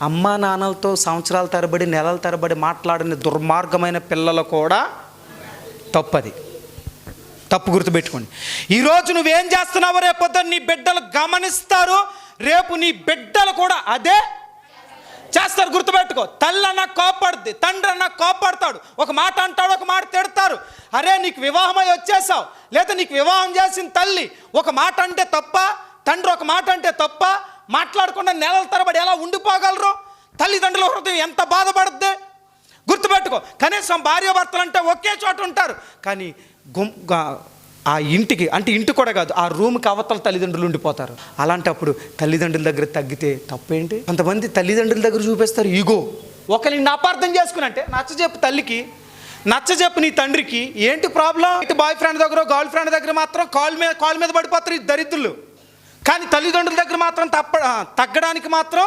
అమ్మా నాన్నలతో సంవత్సరాల తరబడి నెలల తరబడి మాట్లాడిన దుర్మార్గమైన పిల్లలు కూడా తప్పది. తప్పు గుర్తుపెట్టుకోండి. ఈరోజు నువ్వేం చేస్తున్నావో రేపొద్దు నీ బిడ్డలు గమనిస్తారు. రేపు నీ బిడ్డలు కూడా అదే చేస్తారు. గుర్తుపెట్టుకో. తల్లి అన్న కోపడుద్ది, తండ్రి అన్న కోపడతాడు. ఒక మాట అంటాడు, ఒక మాట తిడతారు. అరే నీకు వివాహమై వచ్చేసావు, లేదా నీకు వివాహం చేసిన తల్లి ఒక మాట అంటే తప్ప, తండ్రి ఒక మాట అంటే తప్ప, మాట్లాడకుండా నెలల తరబడి ఎలా ఉండిపోగలరు? తల్లిదండ్రుల హృదయం ఎంత బాధపడుద్ది గుర్తుపెట్టుకో. కనీసం భార్యాభర్తలు అంటే ఒకే చోట ఉంటారు, కానీ ఆ ఇంటికి అంటే ఇంటి కూడా కాదు, ఆ రూమ్కి అవతల తల్లిదండ్రులు ఉండిపోతారు. అలాంటప్పుడు తల్లిదండ్రుల దగ్గర తగ్గితే తప్పేంటి? కొంతమంది తల్లిదండ్రుల దగ్గర చూపిస్తారు ఈగో. ఒకరిని అపార్థం చేసుకుని అంటే నచ్చజెప్పు తల్లికి, నచ్చజెప్పు నీ తండ్రికి. ఏంటి ప్రాబ్లం? ఇటు బాయ్ ఫ్రెండ్ దగ్గర గర్ల్ ఫ్రెండ్ దగ్గర మాత్రం కాల్ మీద పడిపోతారు ఈ దరిద్రులు. కానీ తల్లిదండ్రుల దగ్గర మాత్రం తగ్గడానికి మాత్రం